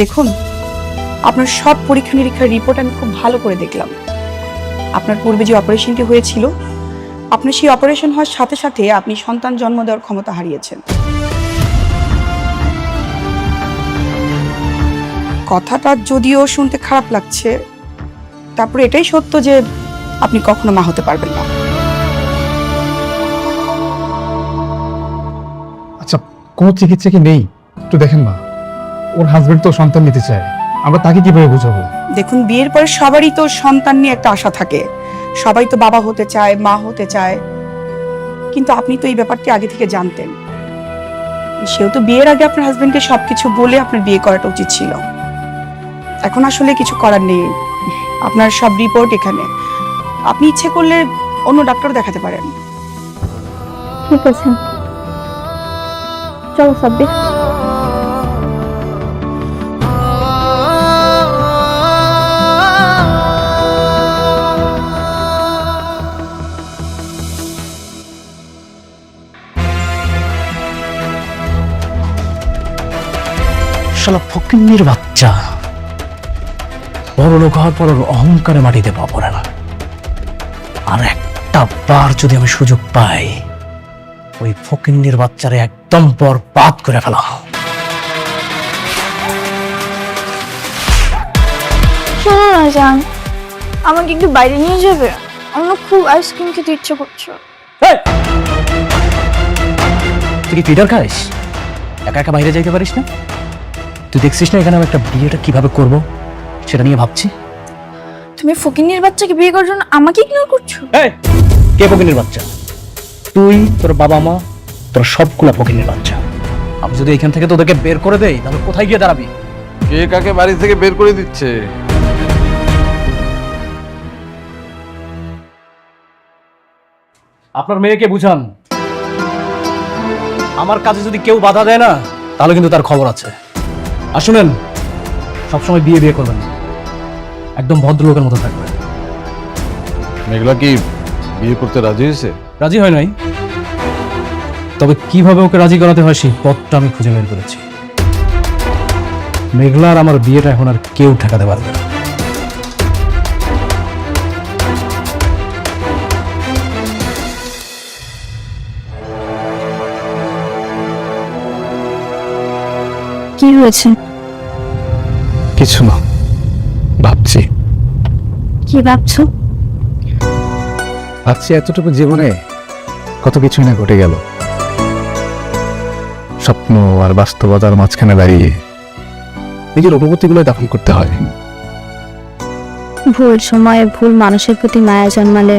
দেখুন, আপনার সব পরীক্ষা নিরীক্ষার রিপোর্ট আমি খুব ভালো করে দেখলাম। আপনার পূর্বে যে অপারেশনটি হয়েছিল, আপনার সেই অপারেশন হওয়ার সাথে সাথে আপনি সন্তান জন্ম দেওয়ার ক্ষমতা হারিয়েছেন। কথাটা যদিও শুনতে খারাপ লাগছে, তারপরে এটাই সত্য যে আপনি কখনো মা হতে পারবেন না। আচ্ছা, কোনো চিকিৎসা কি নেই? একটু দেখেন না, ওর হাজবেন্ড তো সন্তান নিতে চায়, আমরা তাকে কিভাবে বোঝাবো? দেখুন, বিয়ের পরে সবারই তো সন্তান নিয়ে একটা আশা থাকে, সবাই তো বাবা হতে চায়, মা হতে চায়, কিন্তু আপনি তো এই ব্যাপারটি আগে থেকে জানতেন। সেহেতু বিয়ের আগে আপনার হাজবেন্ডকে সবকিছু বলে আপনার বিয়ে করাটা উচিত ছিল। এখন আসলে কিছু করার নেই, আপনার সব রিপোর্ট এখানে। আপনি ইচ্ছে করলে অন্য ডাক্তার দেখাতে পারেন। ঠিক আছে, চলো সাব্বির। শালা ফকিন্নির বাচ্চা, বড় লোক হওয়ার পর ওর অহংকারে মাটিতে পা পড়ে না। আর একটা বার যদি আমি সুযোগ পাই, ওই ফকিন্নির বাচ্চারে একদম বরবাদ করে ফেলা। শোনো না জান, আমাকে একটু বাইরে নিয়ে যাবে? আমার খুব আইসক্রিম খেতে ইচ্ছে করছে। তুই কি ফিডার খাইস? একা একা বাইরে যাইতে পারিস না? তুই দেখছিস না এখানে আমি একটা বিয়েটা কিভাবে করব, সেটা নিয়ে ভাবছি। তুমি ফকিন্নির বাচ্চাকে বিয়ে করার জন্য আমাকে ইগনোর করছো? কে ফকিন্নির বাচ্চা? তুই, তোর বাবা মা, তোর সবগুলা ফকিন্নির বাচ্চা। আমি যদি এখান থেকে তোদেরকে বের করে দেই, তাহলে কোথায় গিয়ে দাঁড়াবি? কে কাকে বাড়ি থেকে বের করে দিচ্ছে? আপনার মেয়েকে বুঝান, আমার কাজে যদি কেউ বাধা দেয় না, তাহলে কিন্তু তার খবর আছে। আর শুনেন, সবসময় বিয়ে বিয়ে করবেন না, একদম ভদ্রলোকের মতো থাকবেন। মেঘলা কি বিয়ে করতে রাজি হয়েছে? রাজি হয় নাই, তবে কিভাবে ওকে রাজি করাতে হয় সেই পথটা আমি খুঁজে বের করেছি। মেঘলার আমার বিয়েটা এখন আর কেউ ঠেকাতে পারবে না। কি হয়েছে? কিছু না, ভাবছি কি ভাবছো? এতটুকু জীবনে কত কিছুই না ঘটে গেল। স্বপ্ন আর বাস্তবতার মাঝখানে দাঁড়িয়ে নিজের অনুভূতিগুলো দাফন করতে হয়। ভুল সময়ে ভুল মানুষের প্রতি মায়া জন্মালে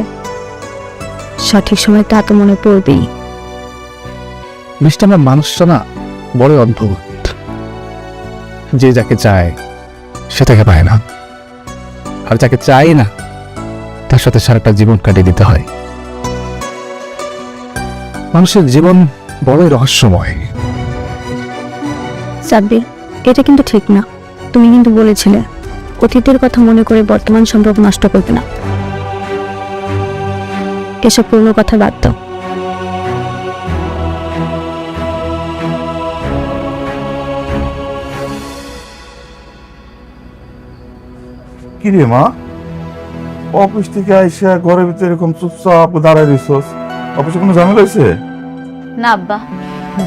সঠিক সময় তা তো মনে পড়বেই। মিষ্টি, আমরা মানুষটা না বড় অদ্ভুত। যে যাকে চায় সে তাকে পায় না, আর যাকে চায় না তার সাথে সারাটা জীবন কাটিয়ে দিতে হয়। মানুষের জীবন বড়ই রহস্যময়। সাব্বির, এটা কিন্তু ঠিক না। তুমি কিন্তু বলেছিলে অতীতের কথা মনে করে বর্তমান সম্পর্ক নষ্ট করবে না। এসব পুরনো কথা বাদ দাও। কি রে মা, অফিস থেকে আইসা ঘরের ভিতরে এরকম চুপচাপ দাঁড়ায় রইছস? অফিসে কোনো ঝামেলা হয়েছে? না আব্বা,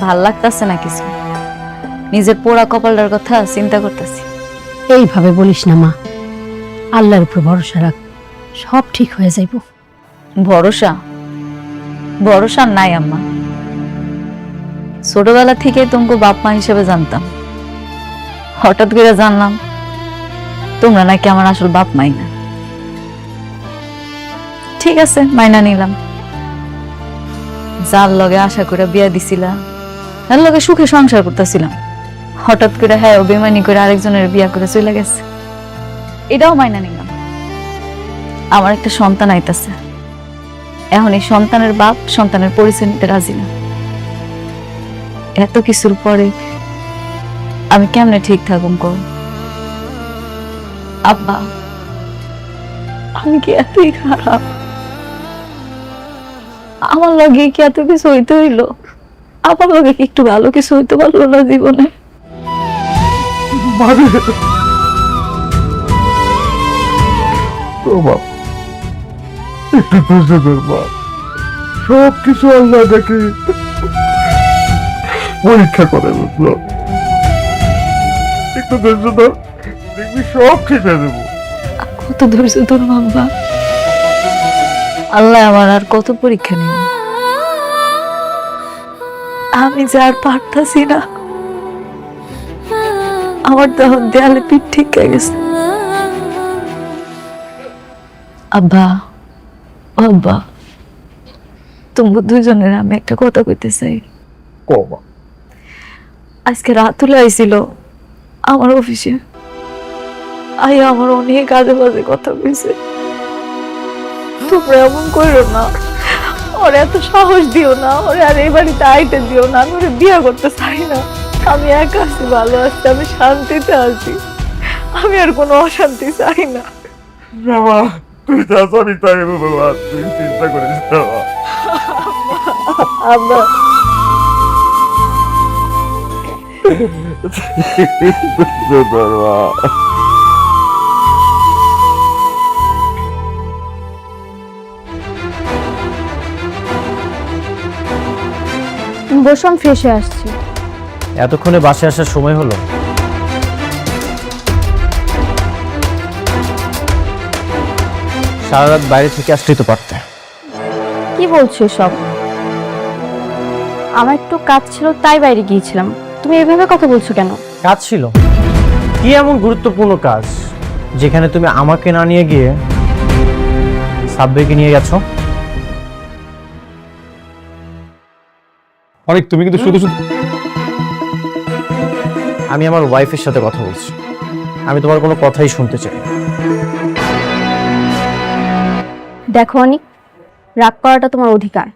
ভাল লাগতেছে না কিছু। নিজের পোড়া কপালটার কথা চিন্তা করতেছি। এইভাবে বলিস না মা, আল্লাহর উপর ভরসা রাখ, সব ঠিক হয়ে যাইব। ভরসা ভরসা নাই আম্মা। ছোটবেলা থেকে তোমাকে বাপ মা হিসেবে জানতাম, হঠাৎ করে জানলাম তোমরা নাকি আমার আসল বাপ মাই না। ঠিক আছে, মাইনা নিলাম। যার লগে আশা করে বিয়া দিছিলাম, তার লগে সুখে সংসার করতেছিলাম, হঠাৎ করে হ্যাঁ বেমানি করে আরেকজনের বিয়া করে চলে গেছে। এটাও মাইনা নিলাম। আমার একটা সন্তান আইতাছে, এখন এই সন্তানের বাপ সন্তানের পরিচয় নিতে রাজি না। এত কিছুর পরে আমি কেমনে ঠিক থাকুম কর? আব্বা, আমি কি এতই খারাপ? আমার লগে কি এত কিছু হইতে হইলো? আমার লগে কি একটু ভালো কিছু হইতে পারলো না জীবনে? মানে ও বাপ, একটু ধৈর্য ধর মা, সব কিছু আল্লাহ দেখে পরীক্ষা করে, বুঝলো? একটু ধৈর্য ধর, দেখবি সব ঠিক হয়ে যাবো। কত ধৈর্য ধরবো আব্বা? আল্লাহ আমার আর কত পরীক্ষা নেই, আমি যে আর পারতাছি না। আমার তো এখন দেয়ালে পিঠ ঠিক হয়ে গেছে। আব্বা, ও আব্বা, তোমার দুজনের আমি একটা কথা কইতে চাই। কমা আজকে রাতুলে আইছিল আমার অফিসে, আমার অনেক আজে বাজে কথা কইছে। তোমরা এমন করো না, ওরে এত সাহস দিও না, ওরে আর এই বাড়িতে আইতে দিও না। আমি ওরে বিয়ে করতে চাই না। আমি একা আছি, ভালো আছি, আমি শান্তিতে আছি। আমি আর কোনো অশান্তি চাই না। না মা, তুই যা জানি তাই হবে মা, তুই চিন্তা করিস না মা। আব্বা, ধৈর্য ধর মা। বসে আমি ফ্রেশ হয়ে আসছি। এতক্ষণে বাসায় আসার সময় হলো? সারা রাত বাইরে থেকে আসতেই তো পারতে। কি বলছো সব? আমার একটু কাজ ছিল তাই বাইরে গিয়েছিলাম। তুমি এভাবে কথা বলছো কেন? কাজ ছিল? কি এমন গুরুত্বপূর্ণ কাজ যেখানে তুমি আমাকে না নিয়ে গিয়ে সাবওয়েকে নিয়ে গেছো? অনেক, তুমি কিন্তু শুধু শুধু আমি আমার ওয়াইফের সাথে কথা বলছি, আমি তোমার কোনো কথাই শুনতে চাই না। দেখো অনিক, রাগ করাটা তোমার অধিকার,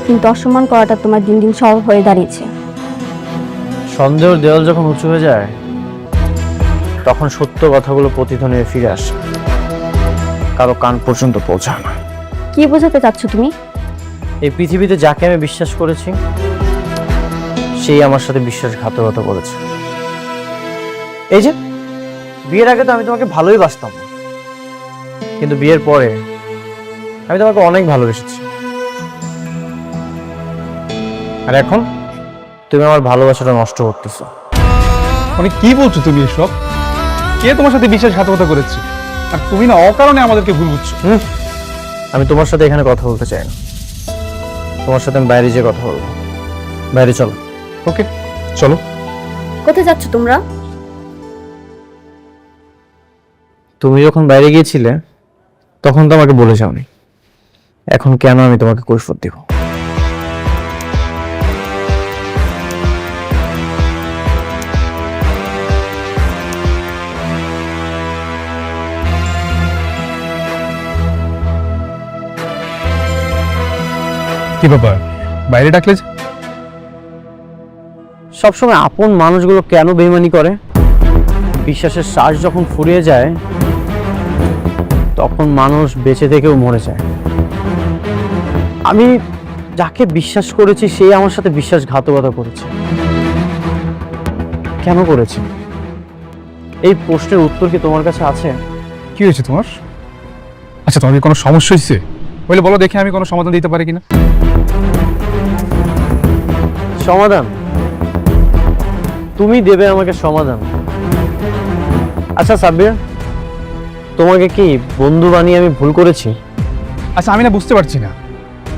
কিন্তু অসম্মান করাটা তোমার দিন দিন স্বভাব হয়ে দাঁড়িয়েছে। সন্দেহের দেওয়াল যখন উঁচু হয়ে যায় তখন সত্য কথাগুলো প্রতিধ্বনি হয়ে ফিরে আসে, কারো কান পর্যন্ত পৌঁছায় না। কি বোঝাতে চাচ্ছ তুমি? এই পৃথিবীতে যাকে আমি বিশ্বাস করেছি সেই আমার সাথে বিশ্বাসঘাতকতা করেছে। এই যে বিয়ের আগে তো আমি তোমাকে ভালোই বাসতাম, কিন্তু বিয়ের পরে আমি তোমাকে অনেক ভালোবেসেছি, আর এখন তুমি আমার ভালোবাসাটা নষ্ট করতেছো। অনেক, কি বলছো তুমি এসব? কে তোমার সাথে বিশ্বাসঘাতকতা করেছে? আর তুমি না অকারণে আমাদেরকে ভুল বুঝছো। আমি তোমার সাথে এখানে কথা বলতে চাই না, তোমার সাথে আমি বাইরে যেয়ে কথা বলবো। বাইরে চলো। ওকে, চলো। কোথায় যাচ্ছ তোমরা? তুমি যখন বাইরে গিয়েছিলে তখন তো আমাকে বলে যাওনি, এখন কেন আমি তোমাকে কৈফিয়ত দিব? কি ব্যাপার, বাইরে ডাকলে যে? সবসময় আপন মানুষগুলো কেন বেইমানি করে? বিশ্বাসের শ্বাস যখন ফুরিয়ে যায় তখন মানুষ বেঁচে থেকেও মরে যায়। আমি যাকে বিশ্বাস করেছি সে আমার সাথে বিশ্বাসঘাতকতা করেছে। কেন করেছে? এই প্রশ্নের উত্তর কি তোমার কাছে আছে? কি হয়েছে তোমার? আচ্ছা, তোমার কি কোনো সমস্যা হয়েছে? বলে বলো দেখি, আমি কোনো সমাধান দিতে পারি কিনা। সমাধান? তুমি দেবে আমাকে সমাধান? আচ্ছা সাব্বির, তোমাকে কি বন্ধু বানিয়ে আমি ভুল করেছি? আচ্ছা, আমি না বুঝতে পারছি না,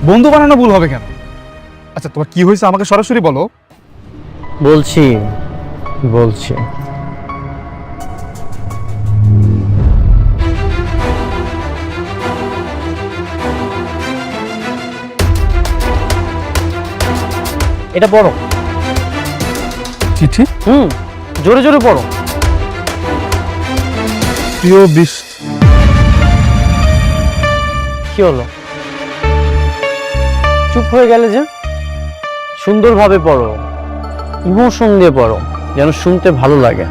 বন্ধু বানানো ভুল হবে কেন? আচ্ছা, তোমার কি হয়েছে আমাকে সরাসরি বলো। বলছি বলছি এটা পড়ো। চিঠি? জোরে জোরে পড়ো। প্রিয় বৃষ্টি। কি হলো, চুপ হয়ে গেলে যে? সুন্দরভাবে পড়ো, ইমোশন দিয়ে পড়ো, যেন শুনতে ভালো লাগে।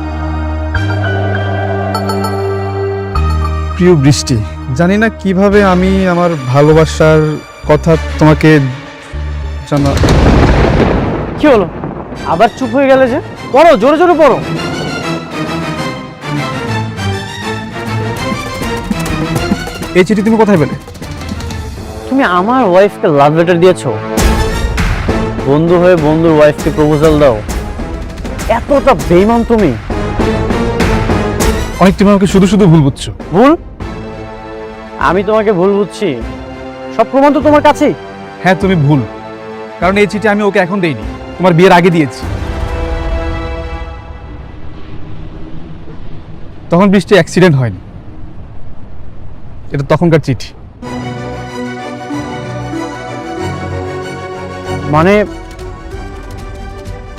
প্রিয় বৃষ্টি, জানি না কিভাবে আমি আমার ভালোবাসার কথা তোমাকে জানা। কি হলো, আবার চুপ হয়ে গেলে যে? পড়ো, জোরে জোরে পড়ো। প্রিয় বৃষ্টি, জানি না কিভাবে আমি আমার ভালোবাসার কথা তোমাকে জানা। কি হলো, আবার চুপ হয়ে গেলে যে? পড়ো। এই চিঠি তুমি কোথায় পেলে? তুমি আমার ওয়াইফকে লাভ লেটার দিয়েছো? বন্ধু হয়ে বন্ধুর ওয়াইফকে প্রপোজাল দাও? এতটা বেইমান তুমি? অনেক তুমি আমাকে শুধু শুধু ভুল বুঝছো। ভুল? আমি তোমাকে ভুল বুঝছি? সব প্রমাণ তো তোমার কাছেই। হ্যাঁ তুমি ভুল, কারণ এই চিঠি আমি ওকে এখন দেইনি, তোমার বিয়ের আগে দিয়েছি। তখন বৃষ্টি অ্যাক্সিডেন্ট হয়নি, এটা তখনকার চিঠি। মানে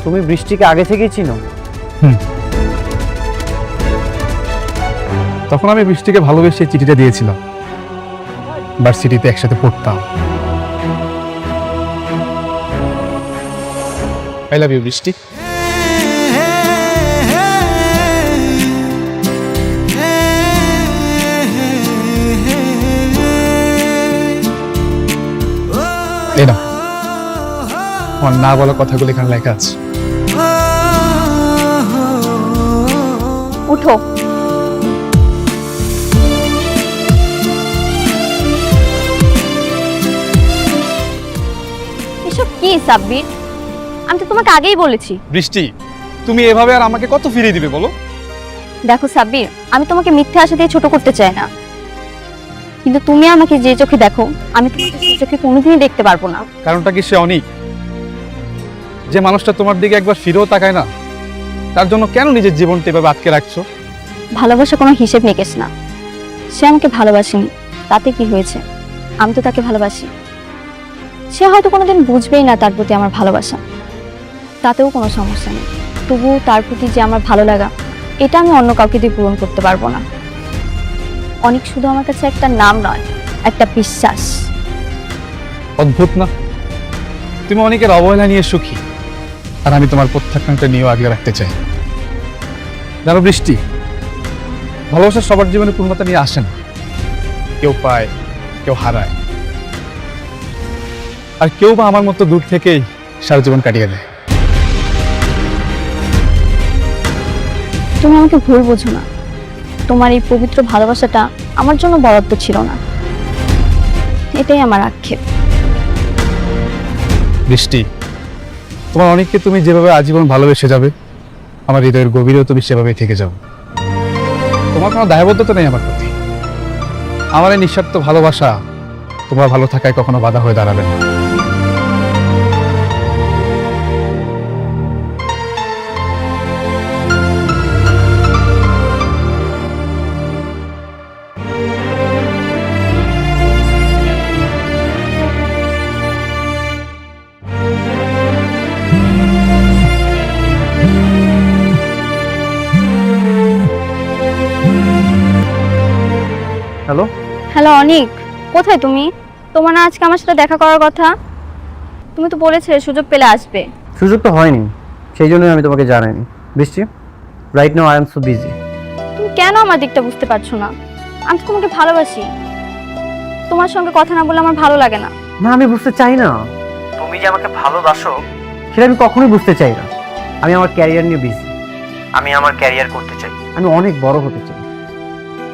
তুমি বৃষ্টিকে আগে থেকেই চিনো? তখন আমি বৃষ্টিকে ভালোবেসে চিঠিটা দিয়েছিলাম, ভার্সিটিতে একসাথে পড়তাম। আই লাভ ইউ বৃষ্টি। এই না, আমার না বলা কথাগুলো এখানে লেখা আছে। উঠো। এসব কি সাব্বির? আমি তো তোমাকে আগেই বলেছি। বৃষ্টি, তুমি এভাবে আর আমাকে কত ফিরিয়ে দিবে বলো? দেখো সাব্বির, আমি তোমাকে মিথ্যে আশা দিয়ে ছোট করতে চাই না, কিন্তু তুমি আমাকে যে চোখে দেখো আমি তোমাকে সেই চোখে কোনোদিনই দেখতে পারবো না। কারণটা কি সে অনেক? যে মানুষটা তোমার দিকে একবার ফিরেও তাকায় না, তার জন্য কেন নিজের জীবনটা এভাবে আটকে রাখছো? ভালোবাসা কোনো হিসেব নিকেশ না। সে আমাকে ভালোবাসেনি, তাতে কি হয়েছে? আমি তো তাকে ভালোবাসি। সে হয়তো কোনোদিন বুঝবেই না তার প্রতি আমার ভালোবাসা, তাতেও কোনো সমস্যা নেই। তবুও তার প্রতি যে আমার ভালো লাগা, এটা আমি অন্য কাউকে দিয়ে পূরণ করতে পারবো না। অনেক শুধু আমার কাছে একটা নাম নয়, একটা বিশ্বাস। অদ্ভুত না, তুমি অনেকের অবহেলা নিয়ে সুখী, আর আমি তোমার প্রত্যাখ্যানটা নিয়েও আগলে রাখতে চাই। জানো বৃষ্টি, ভালোবাসা সবার জীবনে পূর্ণতা নিয়ে আসে না, কেউ পায় কেউ হারায়, আর কেউ বা আমার মতো দূর থেকেই সারা জীবন কাটিয়ে দেয়। তুমি আমাকে ভুল বোঝো না, তোমার এই পবিত্র ভালোবাসাটা আমার জন্য বরাদ্দ ছিল না, এটাই আমার আক্ষেপ। বৃষ্টি, তোমার অনেককে তুমি যেভাবে আজীবন ভালোবেসে যাবে, আমার হৃদয়ের গভীরেও তুমি সেভাবেই থেকে যাও। তোমার কোনো দায়বদ্ধতা নেই আমার প্রতি। আমার এই নিঃস্বার্থ ভালোবাসা তোমার ভালো থাকায় কখনো বাধা হয়ে দাঁড়াবে না। হ্যালো? হ্যালো অনিক, কোথায় তুমি? তোমার না আজকে আমার সাথে দেখা করার কথা? তুমি তো বলেছিলে সুযোগ পেলে আসবে। সুযোগ তো হয়নি, সেই জন্যই আমি তোমাকে জানাইনি। বৃষ্টি, right now I am so busy. তুমি কেন আমার দিকটা বুঝতে পারছো না? আমি তো তোমাকে ভালোবাসি, তোমার সঙ্গে কথা না বলে আমার ভালো লাগে না। না, আমি বুঝতে চাই না। তুমি যে আমাকে ভালোবাসো সেটা আমি কখনোই বুঝতে চাই না। আমি আমার ক্যারিয়ার নিয়ে বিজি, আমি আমার ক্যারিয়ার করতে চাই, আমি অনেক বড় হতে চাই।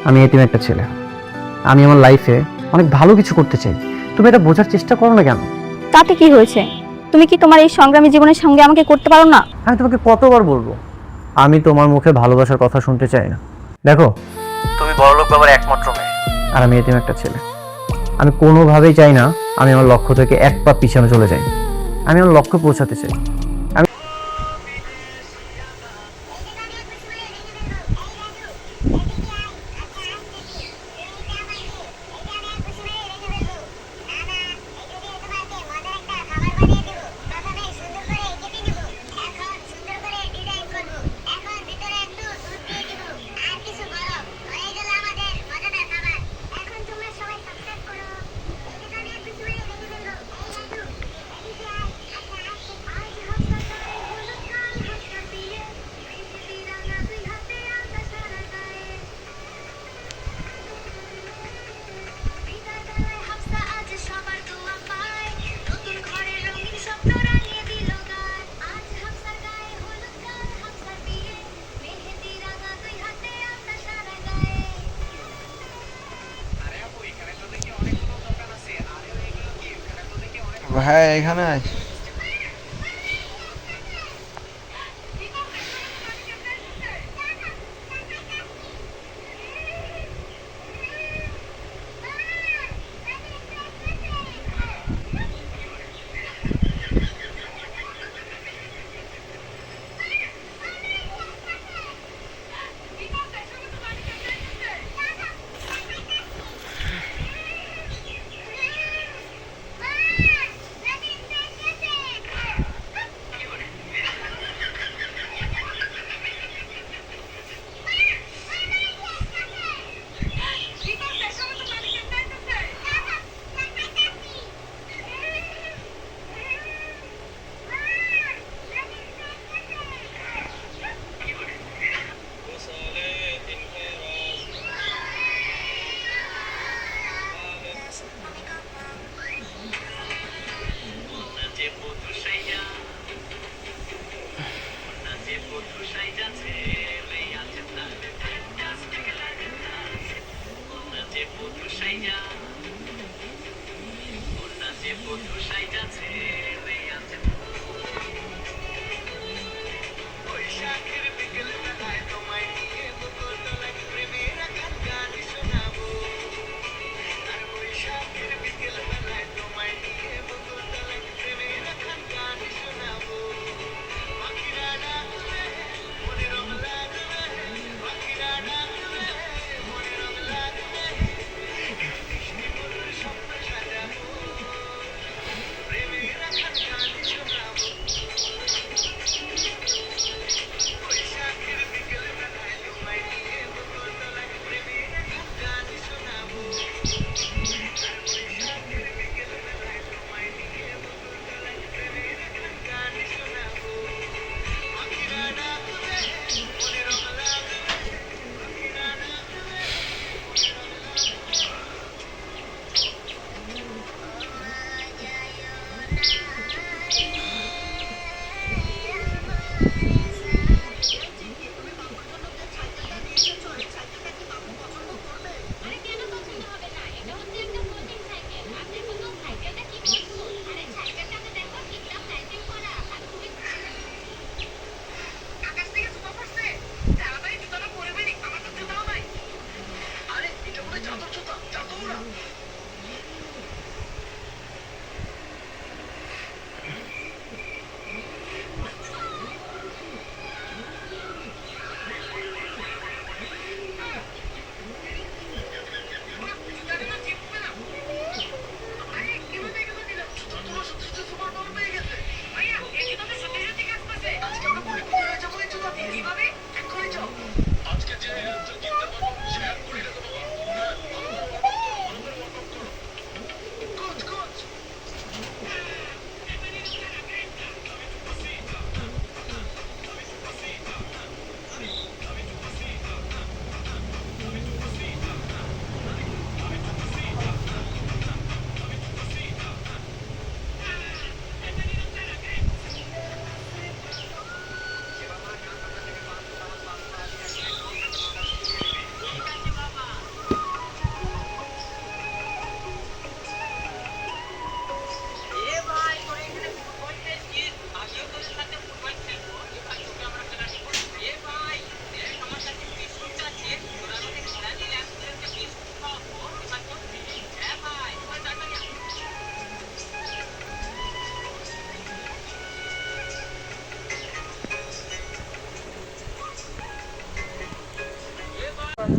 আমি এতিম একটা ছেলে, আমি আমার লাইফে অনেক ভালো কিছু করতে চাই। তুমি এটা বোঝার চেষ্টা করো না কেন? তাতে কি হয়েছে? তুমি কি তোমার এই সংগ্রামী জীবনের সঙ্গে আমাকে করতে পারো না? আমি তোমাকে কতবার বলবো, আমি তোমার মুখে ভালোবাসার কথা শুনতে চাই না। দেখো, তুমি বড়লোক বাবার একমাত্র মেয়ে, আর আমি এতিম একটা ছেলে। আমি কোনোভাবেই চাই না আমি আমার লক্ষ্য থেকে এক পা পিছনে চলে যাই। আমি আমার লক্ষ্যে পৌঁছাতে চাই। সবার দোয়া পায়, নতুন ঘরের রঙিন হ্যাঁ এখানে আয়।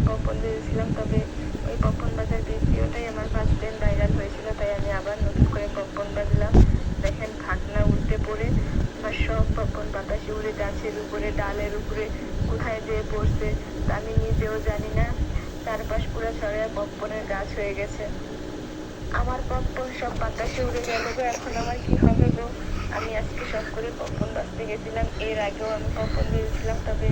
পপন দিয়েছিলাম, তবে ওই পপন বাজার ভিডিওটাই আমার ফার্স্ট টাইম ভাইরাল হয়েছিল, তাই আমি আবার নতুন করে পপন বাজলাম। দেখেন ঢাকনা উল্টে পড়ে আমার সব পপন বাতাসে উড়ে গাছের উপরে, ডালের উপরে কোথায় যেয়ে পড়ছে তা আমি নিজেও জানি না। চারপাশ পুরো ছড়ায় পপনের গাছ হয়ে গেছে। আমার পপন সব বাতাসে উড়ে গেল গো, এখন আমার কি হবে গো? আমি আজকে সব করে পপন বাজতে গেছিলাম, এর আগেও আমি পপন দিয়েছিলাম, তবে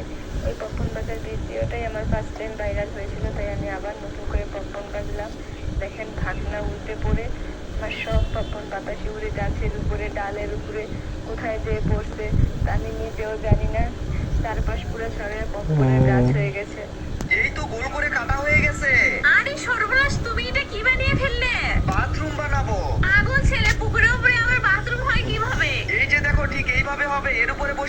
ওই পপন বাজার ভিডিওটাই আমার ফার্স্ট টাইম ভাইরাল হয়েছিল, তাই আমি আবার নতুন করে পপন বাজলাম। দেখেন ঢাকনা উল্টে পড়ে আমার সব পপন বাতাসে উড়ে গাছের উপরে, ডালের উপরে কোথায় যেয়ে পড়ছে তা আমি নিজেও জানি না। চারপাশ পুরো ছড়ায় পপনের গাছ হয়ে গেছে। এই তো গোল করে কাটা হয়ে গেছে। আরে সর্বনাশ, তুমি এটা কি বানিয়ে ফেললে? বাথরুম বানাবো। আগুন ছেলে পুকুরের উপরে আমার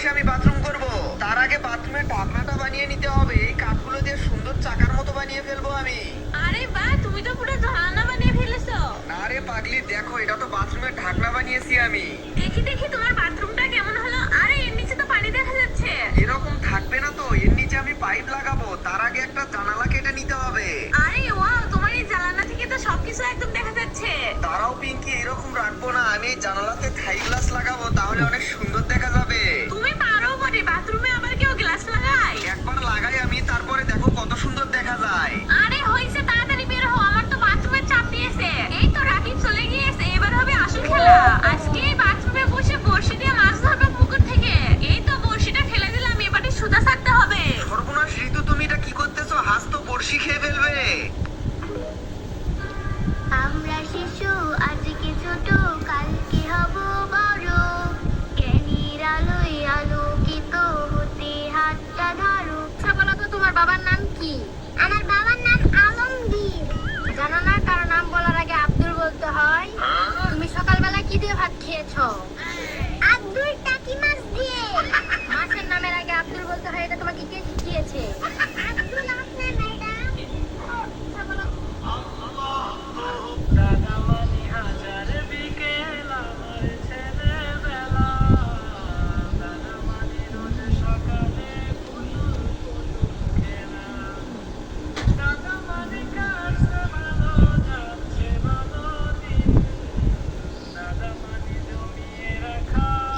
বসে আমি বাথরুম করব। তার আগে বাথরুমের ঢাকনাটা বানিয়ে নিতে হবে। এই কাঠগুলো দিয়ে সুন্দর চাকার মতো বানিয়ে ফেলবো আমি। আরে বাহ, তুমি তো পুরো ধারণা বানিয়ে ফেলেছো। না রে পাগলি, দেখো এটা তো বাথরুমের ঢাকনা বানিয়েছি আমি। দেখি দেখি তোমার বাথরুমটা কেমন হলো। আরে এর নিচে তো পানি দেখা যাচ্ছে। এরকম থাকবে না তো, এর নিচে আমি পাইপ লাগাবো। তার আগে একটা জানালা কেটে নিতে হবে। আরে ওয়াও, তোমার এই জানালা থেকে তো সবকিছু একদম দেখা যাচ্ছে। তারাও পিঙ্কি, এরকম রাখবো না, আমি এই জানালাতে থাই গ্লাস লাগাবো, তাহলে অনেক সুন্দর দেখা যাবে। তুমি পারো বটে, বাথরুমে আবার কেউ গ্লাস লাগায়? একবার লাগাই আমি, তারপরে দেখো কত সুন্দর দেখা যায়। আরে হইছে, তাড়াতাড়ি বের হও, আমার তো বাথরুমের চাপ দিয়েছে। এই তো রাকিব চলে গিয়েছে, এবার হবে আসল খেলা। আজকে এই বাথরুমে বসে বড়শি দিয়ে মাছ ধরবে পুকুর থেকে। এই তো বড়শিটা ফেলে দিলাম, এবারে সুদা ছাড়তে হবে। সর্বনাশ ঋতু, তুমি এটা কি করতেছো? হাঁস তো বড়শি খেয়ে ফেলবে। আমরা শিশু, আজকে ছোট, কালকে হব বড়। জ্ঞানীর আলোয় আলোকিত হতে হাতটা ধরো। আচ্ছা বলো তো, তোমার বাবার নাম কি? আমার বাবার নাম আলমগীর। জানো না কারো নাম বলার আগে আব্দুল বলতে হয়? তুমি সকালবেলা কি দিয়ে ভাত খেয়েছো? আব্দুল টাকি মাছ দিয়ে। মাছের নামের আগে আব্দুল বলতে হয়, এটা তোমাকে কে শিখিয়েছে? আব্দুল আপনার ম্যাডাম। আচ্ছা বলো।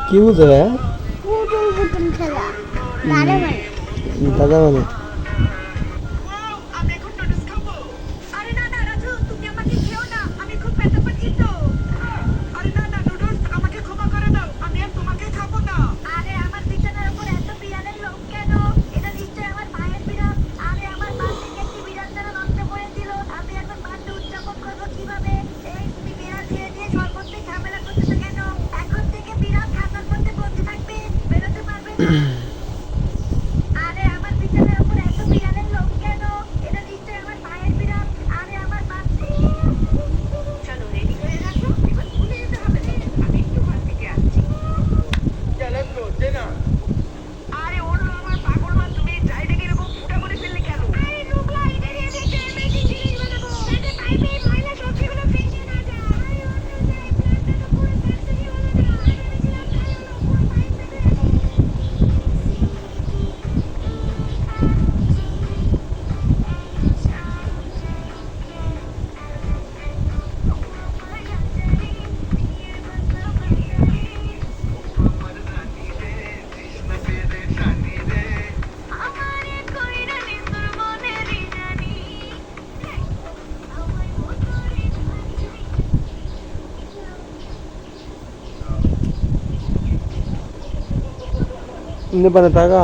কি বুঝে রে? পুতুল পুতুল খেলা। দাদা মানে। দাদা মানে আমি এখন নুডলস খাবো। আরে না না রাজু, তুমি আমাকে খেও না, আমি খুব ব্যথা পাচ্ছি তো। আরে না না নুডলস, আমাকে ক্ষমা করে দাও, আমি আর তোমাকে খাবো না। আরে আমার বিছানার উপর এত বিড়ালের লোক কেন? এটা নিশ্চয়ই আমার ভাইয়ের বিড়াল। আরে আমার বাস থেকে একটি বিড়াল তারা নষ্ট করে দিল। আমি এখন বার্থডে উদযাপন করবো কিভাবে? এই তুমি বিড়াল ছেড়ে দিয়ে সর্বত্র ঝামেলা করতেছো কেন? এখন থেকে বিড়াল খাঁচার মধ্যে বন্দি থাকবে, বেরোতে পারবে না। আরে আমার বিছানার উপর এত বিড়ালের লোক কেন? এটা নিশ্চয়ই আমার ভাইয়ের বিড়াল। আরে আমার বাচ্চা। চলো রেডি হয়ে রাখো, এবার স্কুলে যেতে হবে। আমি একটু ঘর থেকে আসছি। আরে ওরলো আমার পাগল মা, তুমি চাইটাকে এরকম ফুটা করে ফেললে কেন? আরে নুগলা, এটা দিয়ে দেখতে অ্যামেজিং জিনিস বানাবো। যাতে পাইপে ময়লা সবজিগুলো ফেসে না যায়। আরে ওরলো যায়, প্ল্যানটা তো পুরো ফ্যান্টাসি হলো না। আমি ভেবেছিলাম তাই হলো, পুরো পাইপ ফেলে আমারে কইরা নিন্দুর মনেরই জানি। আমায় মতরে নেপালে টাকা